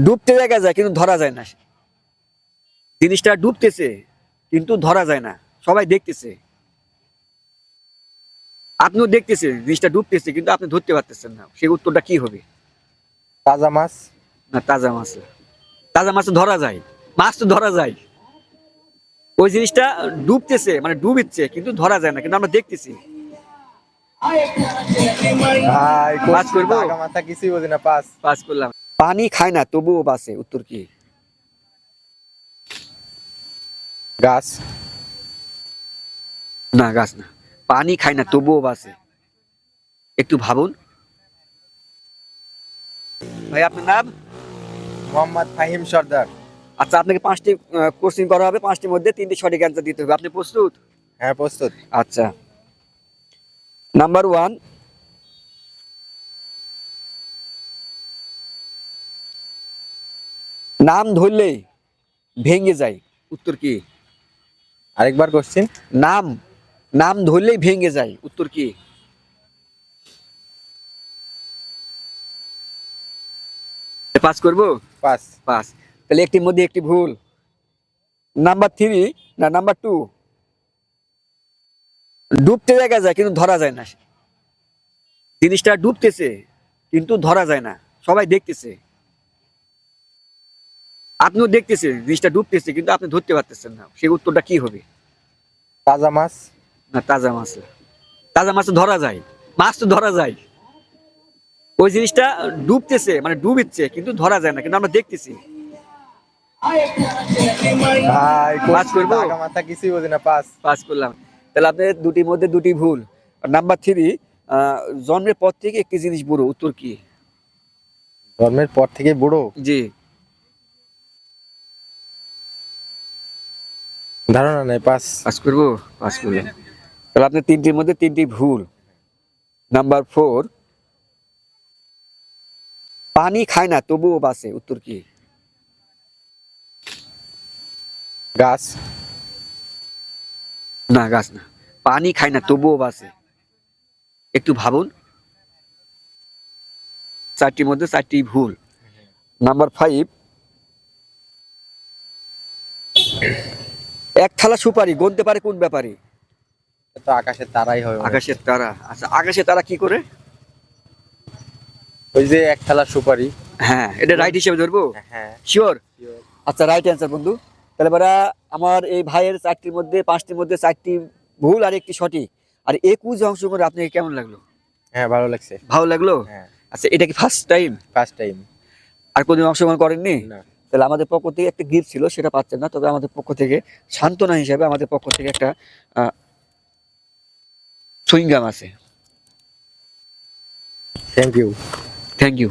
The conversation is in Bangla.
ডুবতে দেখা যায় কিন্তু ধরা যায় না, জিনিসটা ডুবতেছে কিন্তু ধরা যায় না, সবাই দেখতেছে, আপনিও দেখতেছেন জিনিসটা ডুবতেছে কিন্তু আপনি ধরতে পারতেছেন না, সেই উত্তরটা কি হবে? তাজা মাছ। না, তাজা মাছ না। তাজা মাছ তো ধরা যায়, মাছ তো ধরা যায়, ওই জিনিসটা ডুবতেছে মানে ডুবিচ্ছে কিন্তু ধরা যায় না, কিন্তু আমরা দেখতেছি। ভাই পাস করবো? টাকা মাথা কিছুই বুঝি না, পাস। পাস করলাম। পানি খায় না তবুও বাঁচে, উত্তর কি? গাছ। না, গাছ না। পানি খায় না তবুও বাঁচে, একটু ভাবুন। ভাই আপনার নাম? মোহাম্মদ ফাহিম সর্দার। আচ্ছা, আপনাকে 5টি কোশ্চেন করা হবে, 5টির মধ্যে 3টি সঠিক অ্যান্সার দিতে হবে। আপনি প্রস্তুত? হ্যাঁ প্রস্তুত। আচ্ছা, নাম্বার 1, নাম ধরলেই ভেঙে যায়, উত্তর কি? আরেকবার কোশ্চিন। নাম, নাম ধরলেই ভেঙে যায়, উত্তর কি? পাস করবো? পাস। পাস। তাহলে একটির মধ্যে একটি ভুল। নাম্বার 3, না নাম্বার 2, ডুবতে দেখা যায় কিন্তু ধরা যায় না, জিনিসটা ডুবতেছে কিন্তু ধরা যায় না, সবাই দেখতেছে, আপনিও দেখতেছেন জিনিসটা ডুবতেছে কিন্তু আপনি ধরতে পারতেছেন না, সেই উত্তরটা কি হবে? তাজা মাছ। না, তাজা মাছ না। তাজা মাছ তো ধরা যায়, মাছ তো ধরা যায়, ওই জিনিসটা ডুবতেছে মানে ডুবিচ্ছে কিন্তু ধরা যায় না, কিন্তু আমরা দেখতেছি। ভাই পাস করবো? টাকা মাথা কিছুই বুঝি না, পাস। পাস করলাম। তাহলে আপনার দুটির মধ্যে দুটি ভুল। নাম্বার 3, জন্মের পর থেকে একটি জিনিস বুড়ো, উত্তর কি? জন্মের পর থেকে বুড়ো। জি। ধারণা নাই, পাস। পাস করবো? পাস করলাম। তাহলে আপনার 3টির মধ্যে 3টি ভুল। নাম্বার 4, পানি খায় না তবুও বাঁচে, উত্তর কি? গাছ। না, গাছ না। পানি খায় না তবুও বাঁচে, একটু ভাবুন। 4টির মধ্যে 4টি ভুল। নাম্বার 5, এক থালা সুপারি গুনতে পারে কোন ব্যাপারে? তো আকাশের তারাই হয় মনে হয়। আকাশের তারা। আচ্ছা, আকাশের তারা কি করে? ওই যে এক থালা সুপারি। হ্যাঁ, এটা রাইট হিসেবে ধরবো? হ্যাঁ। শিওর? আচ্ছা, রাইট অ্যান্সার বন্ধু। তাহলে এবার আমার এই ভাইয়ের 4টির মধ্যে 5টির মধ্যে 4টি ভুল আর একটি সঠিক, আর 21 অংশ করে আপনাকে কেমন লাগলো? হ্যাঁ ভালো লাগছে। ভালো লাগলো? হ্যাঁ। আচ্ছা, এটা কি ফার্স্ট টাইম? First time. আর কোনদিন অংশগ্রহণ করেননি? না। তাহলে আমাদের পক্ষ থেকে একটা গিফট ছিল, সেটা পাচ্ছেন না, তবে আমাদের পক্ষ থেকে সান্ত্বনা হিসেবে আমাদের পক্ষ থেকে একটা সুইংগাম আছে। Thank you. Thank you.